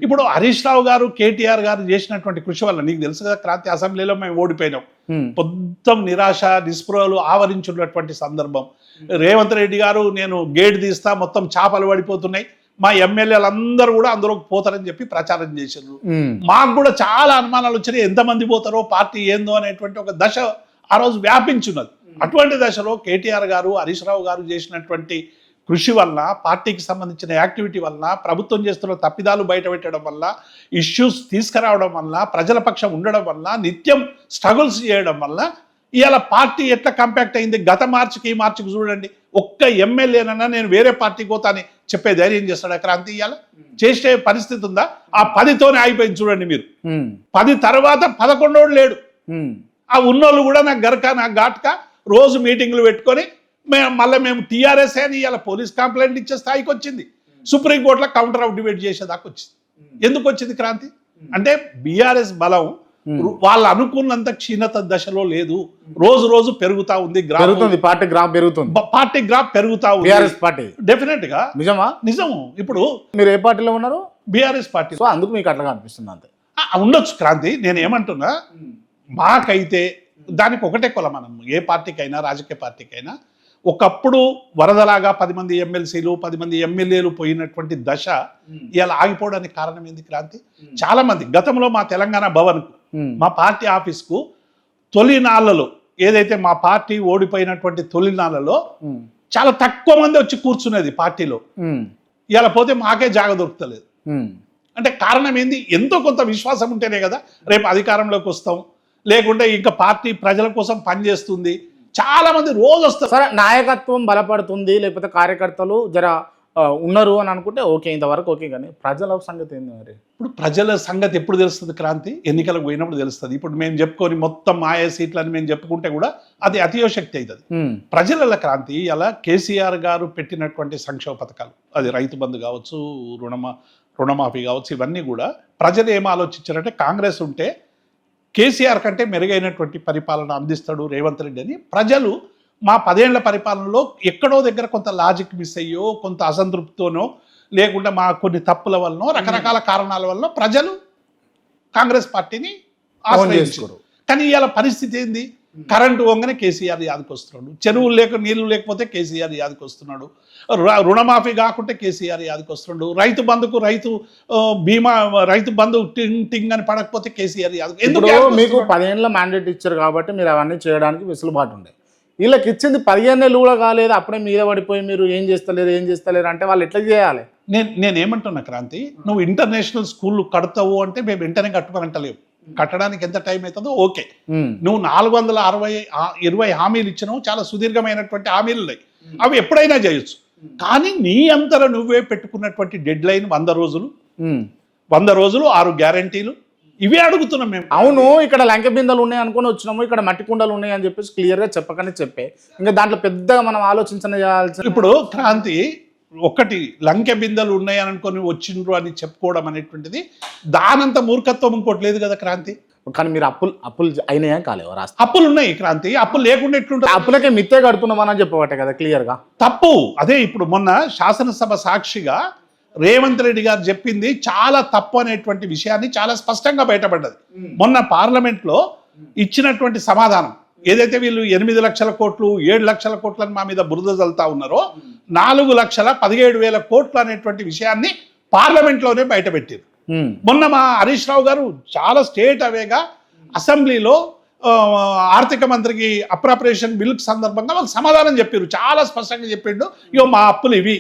ఇప్పుడు హరీష్ రావు గారు కేటీఆర్ గారు చేసినటువంటి కృషి వల్ల నీకు తెలుసు కదా క్రాంతి అసెంబ్లీలో మేము ఓడిపోయినాం. మొత్తం నిరాశ నిస్పృహలు ఆవరించున్నటువంటి సందర్భం. రేవంత్ రెడ్డి గారు నేను గేట్ తీస్తా మొత్తం చేపలు పడిపోతున్నాయి, మా ఎమ్మెల్యేలందరూ కూడా అందులోకి పోతారని చెప్పి ప్రచారం చేశారు. మాకు కూడా చాలా అనుమానాలు వచ్చినాయి, ఎంతమంది పోతారో పార్టీ ఏందో అనేటువంటి ఒక దశ ఆ రోజు వ్యాపించున్నది. అటువంటి దశలో కేటీఆర్ గారు హరీష్ రావు గారు చేసినటువంటి కృషి వల్ల, పార్టీకి సంబంధించిన యాక్టివిటీ వల్ల, ప్రభుత్వం చేస్తున్న తప్పిదాలు బయటపెట్టడం వల్ల, ఇష్యూస్ తీసుకురావడం వల్ల, ప్రజల పక్షం ఉండడం వల్ల, నిత్యం స్ట్రగుల్స్ చేయడం వల్ల ఇవాళ పార్టీ ఎట్లా కంపాక్ట్ అయింది. గత మార్చికి ఈ మార్చికి చూడండి, ఒక్క ఎమ్మెల్యేనన్నా నేను వేరే పార్టీకి పోతాని చెప్పే ధైర్యం చేస్తాడా క్రాంతి? ఇవాళ చేసే పరిస్థితి ఉందా? ఆ 10తోనే ఆగిపోయింది చూడండి మీరు. 10 తర్వాత 11 లేడు. ఆ ఉన్నోళ్ళు కూడా నాకు గరక నాకు ఘాట్కా రోజు మీటింగ్లు పెట్టుకొని మేము టీఆర్ఎస్ అని ఇవాళ పోలీస్ కంప్లైంట్ ఇచ్చే స్థాయికి వచ్చింది. సుప్రీంకోర్టులో కౌంటర్ ఆఫ్ డిబేట్ చేసేదాకా వచ్చింది. ఎందుకు వచ్చింది క్రాంతి? అంటే బీఆర్ఎస్ బలం వాళ్ళు అనుకున్నంత క్షీణత దశలో లేదు, రోజు రోజు పెరుగుతా ఉంది. పార్టీ గ్రాఫ్ పెరుగుతా ఉంది డెఫినెట్ గా. నిజము. ఇప్పుడు మీరు ఏ పార్టీలో ఉన్నారు? BRS party. సో అందుకు మీకు అట్లా అనిపిస్తుంది అంతే. ఉండొచ్చు క్రాంతి. నేను ఏమంటున్నా, మాకైతే దానికి ఒకటే కొల. మనం ఏ పార్టీకైనా రాజకీయ పార్టీకైనా ఒకప్పుడు వరదలాగా 10 మంది ఎమ్మెల్సీలు 10 మంది ఎమ్మెల్యేలు పోయినటువంటి దశ ఇలా ఆగిపోవడానికి కారణం ఏంది క్రాంతి? చాలా మంది గతంలో మా తెలంగాణ భవన్కు, మా పార్టీ ఆఫీస్కు తొలినాళ్లలో ఏదైతే మా పార్టీ ఓడిపోయినటువంటి తొలినాళ్లలో చాలా తక్కువ మంది వచ్చి కూర్చునేది పార్టీలో. ఇలా పోతే మాకే జాగ దొరుకుతలేదు. అంటే కారణం ఏంది? ఎంతో కొంత విశ్వాసం ఉంటేనే కదా రేపు అధికారంలోకి వస్తాం, లేకుంటే ఇంకా పార్టీ ప్రజల కోసం పనిచేస్తుంది. చాలా మంది రోజు వస్తారు. సరే, నాయకత్వం బలపడుతుంది, లేకపోతే కార్యకర్తలు జర ఉన్నారు అని అనుకుంటే ఓకే, ఇంతవరకు ఓకే. కానీ ప్రజల సంగతి ఏంది మరి? ఇప్పుడు ప్రజల సంగతి ఎప్పుడు తెలుస్తుంది క్రాంతి? ఎన్నికలకు పోయినప్పుడు తెలుస్తుంది. ఇప్పుడు మేము చెప్పుకొని మొత్తం మాయా సీట్లని మేము చెప్పుకుంటే కూడా అది అతియోశక్తి అవుతుంది. ప్రజల క్రాంతి అలా కేసీఆర్ గారు పెట్టినటువంటి సంక్షేమ పథకాలు, అది రైతు బంధు కావచ్చు, రుణమాఫీ కావచ్చు, ఇవన్నీ కూడా ప్రజలు ఏం ఆలోచించారంటే కాంగ్రెస్ ఉంటే కేసీఆర్ కంటే మెరుగైనటువంటి పరిపాలన అందిస్తాడు రేవంత్ రెడ్డి అని ప్రజలు మా 10 ఏళ్ల పరిపాలనలో ఎక్కడో దగ్గర కొంత లాజిక్ మిస్ అయ్యో, కొంత అసంతృప్తితోనో, లేకుంటే మా కొన్ని తప్పుల వలనో, రకరకాల కారణాల వల్ల ప్రజలు కాంగ్రెస్ పార్టీని ఆశ్రయించారు. కానీ ఇవాళ పరిస్థితి ఏంది? కరెంటు వంగనే కేసీఆర్ యాదకి వస్తున్నాడు, చెరువులు నీళ్లు లేకపోతే కేసీఆర్ యాదకి వస్తున్నాడు, రుణమాఫీ కాకుంటే కేసీఆర్ యాదకి వస్తున్నాడు, రైతు బంధుకు బీమా రైతు బంధు టింగ్ అని పడకపోతే కేసీఆర్ యాదకి. ఎందుకు? మీకు 10 ఏళ్ళ మ్యాండేట్ ఇచ్చారు కాబట్టి మీరు అవన్నీ చేయడానికి వెసులుబాటు ఉండే. వీళ్ళకి ఇచ్చింది 15 ఏళ్ళు కూడా కాలేదు, అప్పుడే మీద పడిపోయి మీరు ఏం చేస్తలేరు అంటే వాళ్ళు ఎట్లా చేయాలి? నేనేమంటున్నా క్రాంతి, నువ్వు ఇంటర్నేషనల్ స్కూళ్ళు కడతావు అంటే మేము వెంటనే కట్టుకోనంటలేవు. కట్టడానికి ఎంత టైం అవుతుందో ఓకే. నువ్వు 420 హామీలు ఇచ్చినావు, చాలా సుదీర్ఘమైనటువంటి హామీలు ఉన్నాయి, అవి ఎప్పుడైనా చేయొచ్చు. కానీ నీ అంతలో నువ్వే పెట్టుకున్నటువంటి డెడ్ లైన్ 100 రోజులు, 100 రోజులు 6 గ్యారంటీలు, ఇవే అడుగుతున్నాం మేము. అవును, ఇక్కడ లంక బిందెలు ఉన్నాయి అనుకుని వచ్చినాము, ఇక్కడ మట్టి కుండలు ఉన్నాయి అని చెప్పేసి క్లియర్గా చెప్పకనే చెప్పే, ఇంకా దాంట్లో పెద్దగా మనం ఆలోచించాల్సి. ఇప్పుడు క్రాంతి ఒకటి లంకె బిందెలు ఉన్నాయని అనుకొని వచ్చిండ్రు అని చెప్పుకోవడం అనేటువంటిది దానంత మూర్ఖత్వం ఇంకోటి లేదు కదా క్రాంతి. కానీ మీరు అప్పులు అయినాయా కాలేవా? అప్పులు ఉన్నాయి క్రాంతి, అప్పులు లేకుండా ఎట్లుంటుంది? అప్పులకే మిత్తే కడుతున్నామని చెప్పబట్టే కదా క్లియర్గా తప్పు. అదే ఇప్పుడు మొన్న శాసనసభ సాక్షిగా రేవంత్ రెడ్డి గారు చెప్పింది చాలా తప్పు అనేటువంటి విషయాన్ని చాలా స్పష్టంగా బయటపడ్డది. మొన్న పార్లమెంట్లో ఇచ్చినటువంటి సమాధానం ఏదైతే వీళ్ళు 8 లక్షల కోట్లు 7 లక్షల కోట్లని మా మీద బురద జల్లుతా ఉన్నారో, 4,17,000 కోట్లు అనేటువంటి విషయాన్ని పార్లమెంట్లోనే బయటపెట్టారు. మొన్న మా హరీష్ రావు గారు చాలా స్టేట్ అవేగా అసెంబ్లీలో ఆర్థిక మంత్రికి అప్రాప్రియేషన్ బిల్ సందర్భంగా వాళ్ళకి సమాధానం చెప్పారు. చాలా స్పష్టంగా చెప్పిండు, ఇగో మా అప్పులు ఇవి,